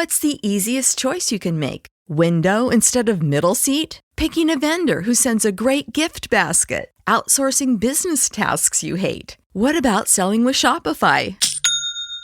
What's the easiest choice you can make? Window instead of middle seat? Picking a vendor who sends a great gift basket? Outsourcing business tasks you hate? What about selling with Shopify?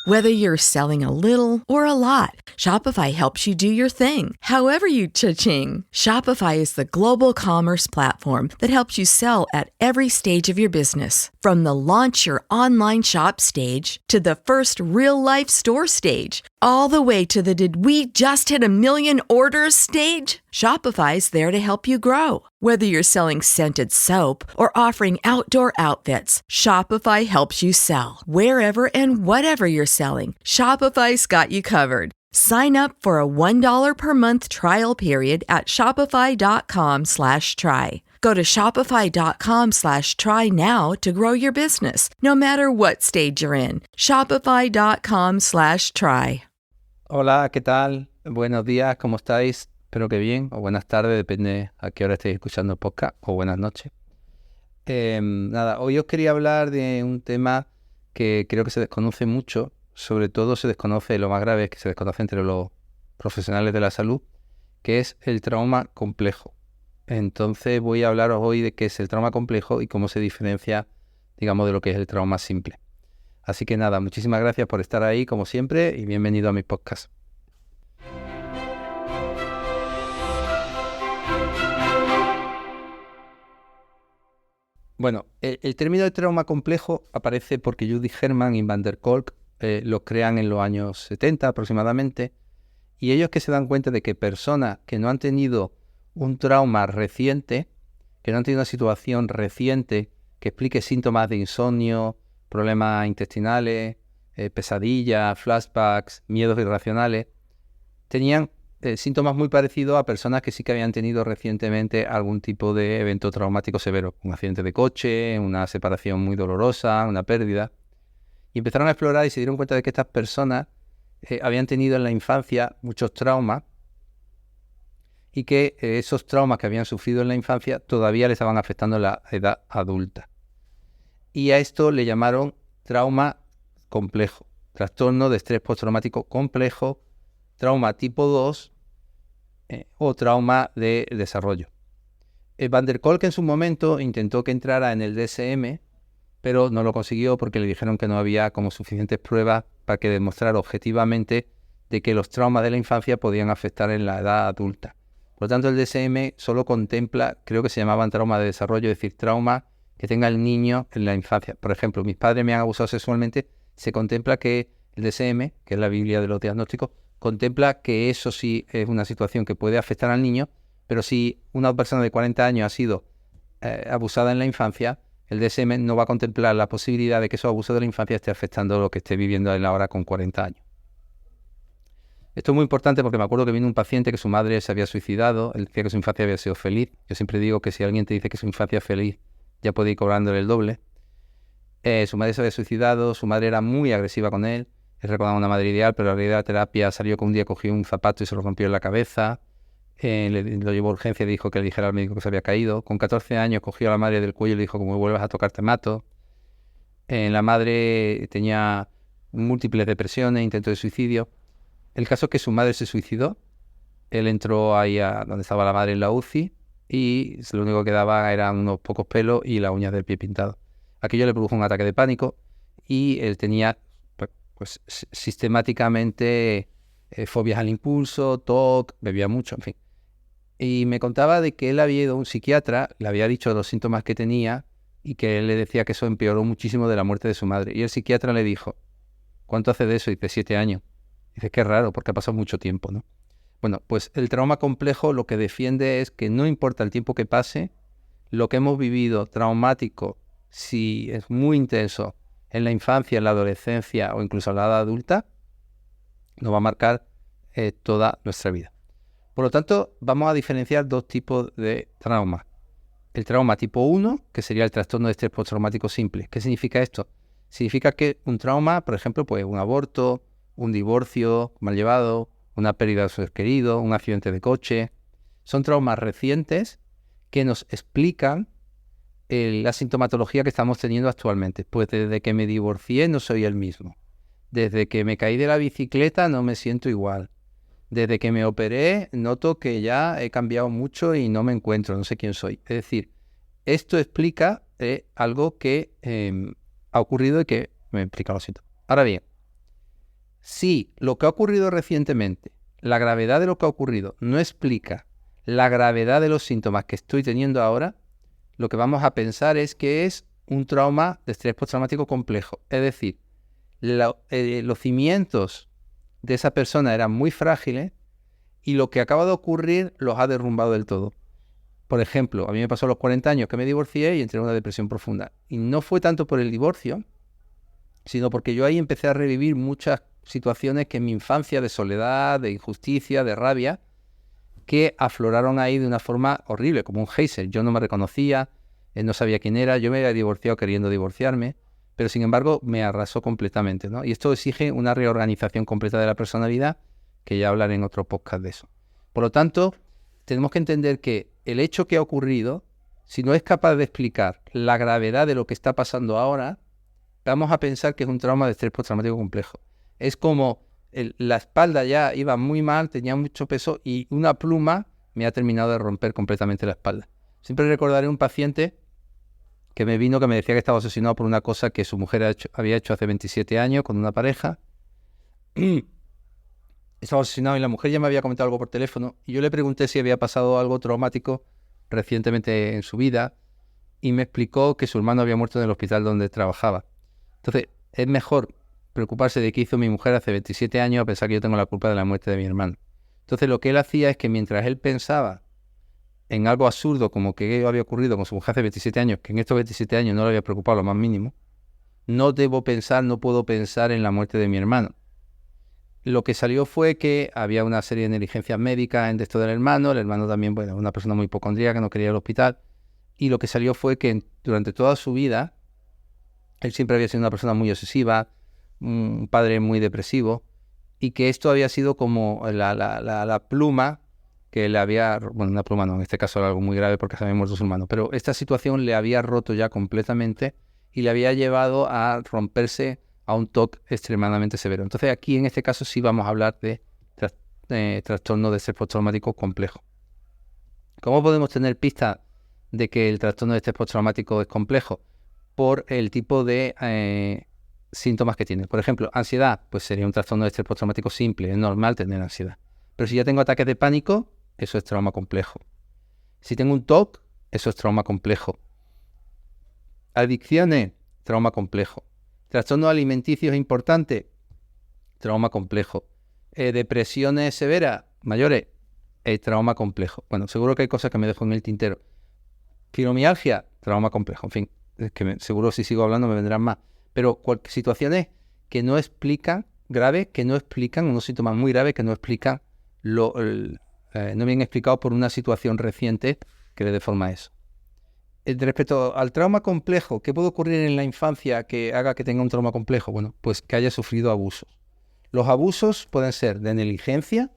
Whether you're selling a little or a lot, Shopify helps you do your thing, however you cha-ching. Shopify is the global commerce platform that helps you sell at every stage of your business. From the launch your online shop stage to the first real-life store stage, all the way to the did we just hit a million orders stage. Shopify's there to help you grow. Whether you're selling scented soap or offering outdoor outfits, Shopify helps you sell. Wherever and whatever you're selling, Shopify's got you covered. Sign up for a $1 per month trial period at shopify.com/try. Go to shopify.com/try now to grow your business, no matter what stage you're in. Shopify.com/try. Hola, ¿qué tal? Buenos días, ¿cómo estáis? Espero que bien, o buenas tardes, depende a qué hora estéis escuchando el podcast, o buenas noches. Hoy os quería hablar de un tema que creo que se desconoce mucho, sobre todo se desconoce, lo más grave es que se desconoce entre los profesionales de la salud, que es el trauma complejo. Entonces voy a hablaros hoy de qué es el trauma complejo y cómo se diferencia, digamos, de lo que es el trauma simple. Así que nada, muchísimas gracias por estar ahí, como siempre, y bienvenido a mi podcast. Bueno, el término de trauma complejo aparece porque Judy Herman y Van der Kolk lo crean en los años 70 aproximadamente, y ellos que se dan cuenta de que personas que no han tenido un trauma reciente, que no han tenido una situación reciente que explique síntomas de insomnio, problemas intestinales, pesadillas, flashbacks, miedos irracionales, tenían síntomas muy parecidos a personas que sí que habían tenido recientemente algún tipo de evento traumático severo, un accidente de coche, una separación muy dolorosa, una pérdida. Y empezaron a explorar y se dieron cuenta de que estas personas habían tenido en la infancia muchos traumas y que esos traumas que habían sufrido en la infancia todavía les estaban afectando en la edad adulta. Y a esto le llamaron trauma complejo, trastorno de estrés postraumático complejo, trauma tipo 2 o trauma de desarrollo. Van der Kolk en su momento intentó que entrara en el DSM, pero no lo consiguió porque le dijeron que no había como suficientes pruebas para que demostrara objetivamente de que los traumas de la infancia podían afectar en la edad adulta. Por lo tanto, el DSM solo contempla, creo que se llamaban trauma de desarrollo, es decir, trauma que tenga el niño en la infancia. Por ejemplo, mis padres me han abusado sexualmente, se contempla que el DSM, que es la Biblia de los diagnósticos, contempla que eso sí es una situación que puede afectar al niño, pero si una persona de 40 años ha sido abusada en la infancia, el DSM no va a contemplar la posibilidad de que esos abusos de la infancia esté afectando lo que esté viviendo él ahora con 40 años. Esto es muy importante porque me acuerdo que vino un paciente que su madre se había suicidado, él decía que su infancia había sido feliz. Yo siempre digo que si alguien te dice que su infancia es feliz, ya puede ir cobrándole el doble. Su madre se había suicidado, su madre era muy agresiva con él, él recordaba una madre ideal, pero la realidad de la terapia salió que un día cogió un zapato y se lo rompió en la cabeza. Lo llevó a urgencia y dijo que le dijera al médico que se había caído. Con 14 años cogió a la madre del cuello y le dijo: como me vuelvas a tocar te mato. La madre tenía múltiples depresiones, intentos de suicidio. El caso es que su madre se suicidó. Él entró ahí a donde estaba la madre en la UCI y lo único que daba eran unos pocos pelos y las uñas del pie pintadas. Aquello le produjo un ataque de pánico y él tenía pues sistemáticamente fobias al impulso, TOC, bebía mucho, en fin. Y me contaba de que él había ido a un psiquiatra, le había dicho los síntomas que tenía y que él le decía que eso empeoró muchísimo de la muerte de su madre. Y el psiquiatra le dijo: ¿cuánto hace de eso? Y dice: 7 años. Dice: qué raro, porque ha pasado mucho tiempo, ¿no? Bueno, pues el trauma complejo lo que defiende es que no importa el tiempo que pase, lo que hemos vivido traumático, si es muy intenso en la infancia, en la adolescencia o incluso en la edad adulta, nos va a marcar toda nuestra vida. Por lo tanto, vamos a diferenciar dos tipos de trauma. El trauma tipo 1, que sería el trastorno de estrés postraumático simple. ¿Qué significa esto? Significa que un trauma, por ejemplo, pues un aborto, un divorcio mal llevado, una pérdida de ser querido, un accidente de coche, son traumas recientes que nos explican la sintomatología que estamos teniendo actualmente. Pues desde que me divorcié no soy el mismo. Desde que me caí de la bicicleta no me siento igual. Desde que me operé, noto que ya he cambiado mucho y no me encuentro, no sé quién soy. Es decir, esto explica algo que ha ocurrido y que me explica los síntomas. Ahora bien, si lo que ha ocurrido recientemente, la gravedad de lo que ha ocurrido, no explica la gravedad de los síntomas que estoy teniendo ahora, lo que vamos a pensar es que es un trauma de estrés postraumático complejo. Es decir, los cimientos de esa persona eran muy frágiles y lo que acaba de ocurrir los ha derrumbado del todo. Por ejemplo, a mí me pasó a los 40 años que me divorcié y entré en una depresión profunda. Y no fue tanto por el divorcio, sino porque yo ahí empecé a revivir muchas situaciones que en mi infancia de soledad, de injusticia, de rabia, que afloraron ahí de una forma horrible, como un geyser. Yo no me reconocía, no sabía quién era, yo me había divorciado queriendo divorciarme, pero sin embargo me arrasó completamente, ¿no? Y esto exige una reorganización completa de la personalidad, que ya hablaré en otro podcast de eso. Por lo tanto, tenemos que entender que el hecho que ha ocurrido, si no es capaz de explicar la gravedad de lo que está pasando ahora, vamos a pensar que es un trauma de estrés postraumático complejo. Es como la espalda ya iba muy mal, tenía mucho peso y una pluma me ha terminado de romper completamente la espalda. Siempre recordaré un paciente que me vino que me decía que estaba obsesionado por una cosa que su mujer había hecho hace 27 años con una pareja. Estaba obsesionado y la mujer ya me había comentado algo por teléfono y yo le pregunté si había pasado algo traumático recientemente en su vida y me explicó que su hermano había muerto en el hospital donde trabajaba. Entonces, es mejor preocuparse de qué hizo mi mujer hace 27 años a pensar que yo tengo la culpa de la muerte de mi hermano. Entonces, lo que él hacía es que mientras él pensaba en algo absurdo como que había ocurrido con su mujer hace 27 años, que en estos 27 años no le había preocupado lo más mínimo, no puedo pensar en la muerte de mi hermano. Lo que salió fue que había una serie de negligencias médicas en esto del hermano. El hermano también, bueno, una persona muy hipocondríaca, que no quería ir al hospital. Y lo que salió fue que durante toda su vida, él siempre había sido una persona muy obsesiva, un padre muy depresivo, y que esto había sido como la pluma que le había... Bueno, una pluma no, en este caso era algo muy grave porque se había muerto su hermano, pero esta situación le había roto ya completamente y le había llevado a romperse a un TOC extremadamente severo. Entonces aquí en este caso sí vamos a hablar de trastorno de estrés postraumático complejo. ¿Cómo podemos tener pista de que el trastorno de estrés postraumático es complejo? Por el tipo de síntomas que tiene. Por ejemplo, ansiedad, pues sería un trastorno de estrés postraumático simple, es normal tener ansiedad. Pero si ya tengo ataques de pánico, eso es trauma complejo. Si tengo un TOC, eso es trauma complejo. Adicciones, trauma complejo. Trastornos alimenticios importantes, trauma complejo. Depresiones severas, mayores, trauma complejo. Bueno, seguro que hay cosas que me dejo en el tintero. Fibromialgia, trauma complejo. En fin, es que seguro si sigo hablando me vendrán más. Pero situaciones que no explican, graves, que no explican, unos síntomas muy graves que no explican, no bien explicado por una situación reciente que le deforma eso. Respecto al trauma complejo, ¿qué puede ocurrir en la infancia que haga que tenga un trauma complejo? Bueno, pues que haya sufrido abusos. Los abusos pueden ser de negligencia,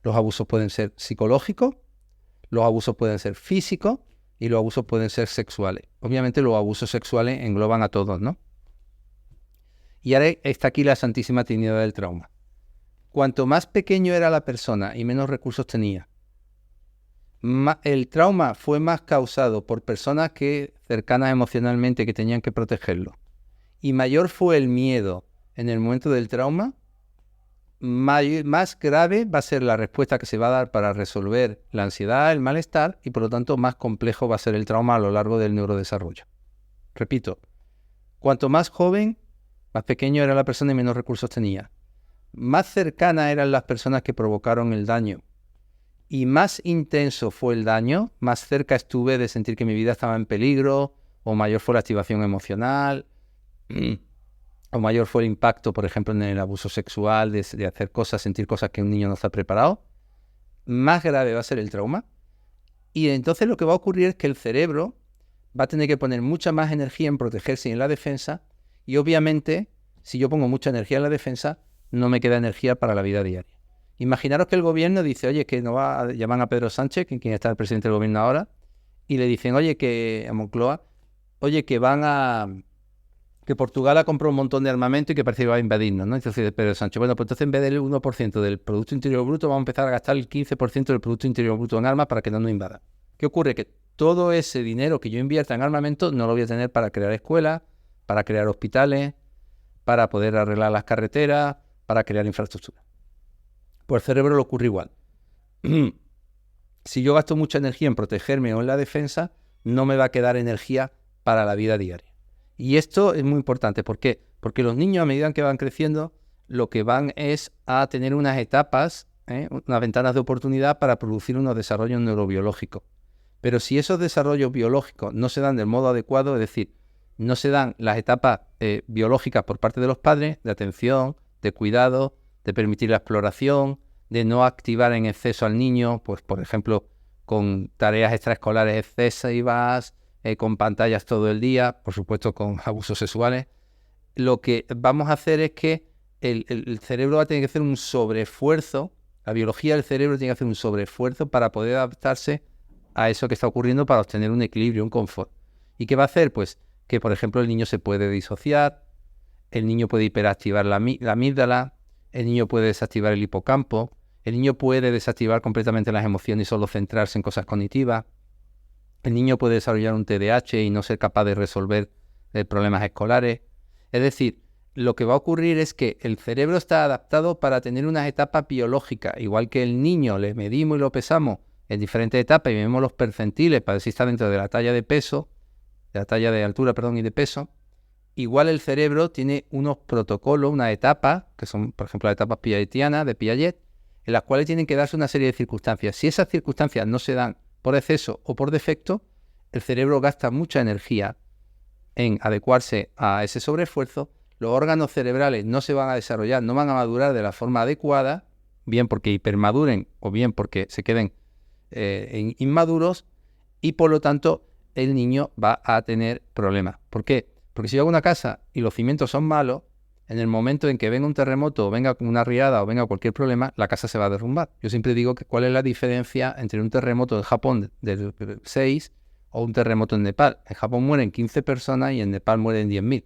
los abusos pueden ser psicológicos, los abusos pueden ser físicos y los abusos pueden ser sexuales. Obviamente los abusos sexuales engloban a todos, ¿no? Y ahora está aquí la Santísima Trinidad del trauma. Cuanto más pequeño era la persona y menos recursos tenía, el trauma fue más causado por personas cercanas emocionalmente que tenían que protegerlo, y mayor fue el miedo en el momento del trauma, más grave va a ser la respuesta que se va a dar para resolver la ansiedad, el malestar, y por lo tanto más complejo va a ser el trauma a lo largo del neurodesarrollo. Repito, cuanto más joven, más pequeño era la persona y menos recursos tenía. Más cercanas eran las personas que provocaron el daño y más intenso fue el daño, más cerca estuve de sentir que mi vida estaba en peligro, o mayor fue la activación emocional, o mayor fue el impacto, por ejemplo, en el abuso sexual, de hacer cosas, sentir cosas que un niño no está preparado. Más grave va a ser el trauma. Y entonces lo que va a ocurrir es que el cerebro va a tener que poner mucha más energía en protegerse y en la defensa, y obviamente, si yo pongo mucha energía en la defensa, no me queda energía para la vida diaria. Imaginaros que el gobierno dice, oye, que llaman a Pedro Sánchez, quien está el presidente del gobierno ahora, y le dicen, oye, que a Moncloa, oye, que van a que Portugal ha comprado un montón de armamento y que parece que va a invadirnos, ¿no? Entonces, Pedro Sánchez, bueno, pues entonces en vez del 1% del Producto Interior Bruto, vamos a empezar a gastar el 15% del Producto Interior Bruto en armas para que no nos invadan. ¿Qué ocurre? Que todo ese dinero que yo invierta en armamento no lo voy a tener para crear escuelas, para crear hospitales, para poder arreglar las carreteras, para crear infraestructura. Pues el cerebro le ocurre igual. Si yo gasto mucha energía en protegerme o en la defensa, no me va a quedar energía para la vida diaria. Y esto es muy importante. ¿Por qué? Porque los niños, a medida que van creciendo, lo que van es a tener unas etapas, unas ventanas de oportunidad para producir unos desarrollos neurobiológicos. Pero si esos desarrollos biológicos no se dan del modo adecuado, es decir, no se dan las etapas biológicas por parte de los padres, de atención, de cuidado, de permitir la exploración, de no activar en exceso al niño, pues por ejemplo, con tareas extraescolares excesivas, con pantallas todo el día, por supuesto con abusos sexuales, lo que vamos a hacer es que el cerebro va a tener que hacer un sobreesfuerzo, la biología del cerebro tiene que hacer un sobreesfuerzo para poder adaptarse a eso que está ocurriendo para obtener un equilibrio, un confort. ¿Y qué va a hacer? Pues que, por ejemplo, el niño se puede disociar, el niño puede hiperactivar la amígdala, el niño puede desactivar el hipocampo, el niño puede desactivar completamente las emociones y solo centrarse en cosas cognitivas. El niño puede desarrollar un TDAH y no ser capaz de resolver problemas escolares. Es decir, lo que va a ocurrir es que el cerebro está adaptado para tener unas etapas biológicas. Igual que el niño le medimos y lo pesamos en diferentes etapas y vemos los percentiles para ver si está dentro de la talla de peso, de la talla de altura, perdón, y de peso. Igual el cerebro tiene unos protocolos, unas etapas, que son, por ejemplo, las etapas piagetianas de Piaget, en las cuales tienen que darse una serie de circunstancias. Si esas circunstancias no se dan por exceso o por defecto, el cerebro gasta mucha energía en adecuarse a ese sobreesfuerzo, los órganos cerebrales no se van a desarrollar, no van a madurar de la forma adecuada, bien porque hipermaduren o bien porque se queden inmaduros, y por lo tanto el niño va a tener problemas. ¿Por qué? Porque si yo hago una casa y los cimientos son malos, en el momento en que venga un terremoto o venga una riada o venga cualquier problema, la casa se va a derrumbar. Yo siempre digo que cuál es la diferencia entre un terremoto en Japón del 6 o un terremoto en Nepal. En Japón mueren 15 personas y en Nepal mueren 10.000.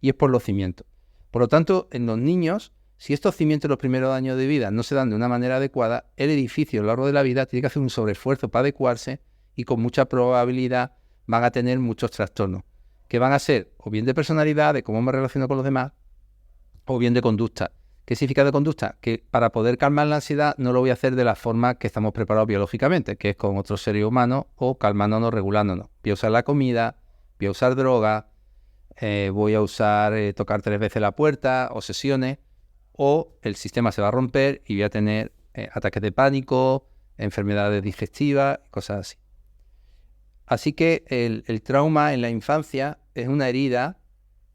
Y es por los cimientos. Por lo tanto, en los niños, si estos cimientos en los primeros años de vida no se dan de una manera adecuada, el edificio a lo largo de la vida tiene que hacer un sobreesfuerzo para adecuarse y con mucha probabilidad van a tener muchos trastornos, que van a ser o bien de personalidad, de cómo me relaciono con los demás, o bien de conducta. ¿Qué significa de conducta? Que para poder calmar la ansiedad no lo voy a hacer de la forma que estamos preparados biológicamente, que es con otros seres humanos o calmándonos, regulándonos. Voy a usar la comida, voy a usar droga, voy a usar tocar 3 veces la puerta, obsesiones, o el sistema se va a romper y voy a tener ataques de pánico, enfermedades digestivas, cosas así. Así que el trauma en la infancia es una herida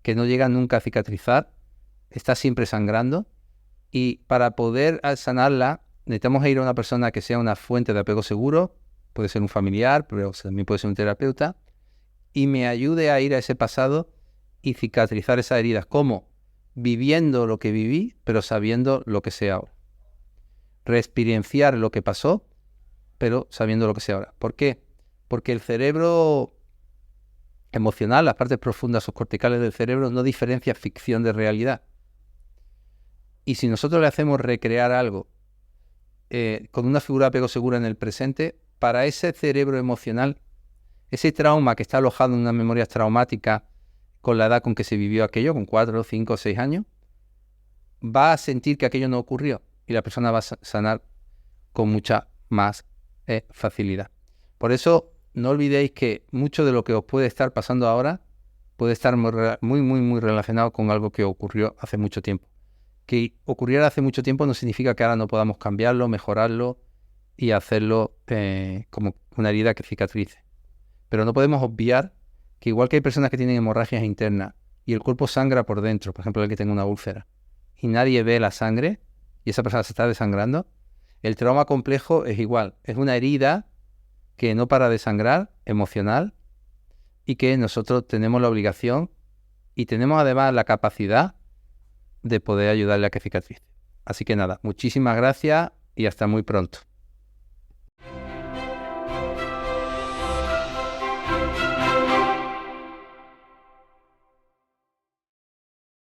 que no llega nunca a cicatrizar, está siempre sangrando, y para poder sanarla necesitamos ir a una persona que sea una fuente de apego seguro, puede ser un familiar, pero también puede ser un terapeuta, y me ayude a ir a ese pasado y cicatrizar esas heridas. ¿Cómo? Viviendo lo que viví, pero sabiendo lo que sé ahora. Reexperienciar lo que pasó, pero sabiendo lo que sé ahora. ¿Por qué? Porque el cerebro emocional, las partes profundas subcorticales del cerebro, no diferencia ficción de realidad. Y si nosotros le hacemos recrear algo con una figura de apego segura en el presente, para ese cerebro emocional, ese trauma que está alojado en unas memorias traumáticas con la edad con que se vivió aquello, con 4, 5, 6 años, va a sentir que aquello no ocurrió y la persona va a sanar con mucha más facilidad. Por eso, no olvidéis que mucho de lo que os puede estar pasando ahora puede estar muy relacionado con algo que ocurrió hace mucho tiempo. Que ocurriera hace mucho tiempo no significa que ahora no podamos cambiarlo, mejorarlo y hacerlo como una herida que cicatrice. Pero no podemos obviar que igual que hay personas que tienen hemorragias internas y el cuerpo sangra por dentro, por ejemplo el que tenga una úlcera, y nadie ve la sangre y esa persona se está desangrando, el trauma complejo es igual, es una herida que no para de sangrar, emocional, y que nosotros tenemos la obligación y tenemos además la capacidad de poder ayudarle a que cicatrice. Así que nada, muchísimas gracias y hasta muy pronto.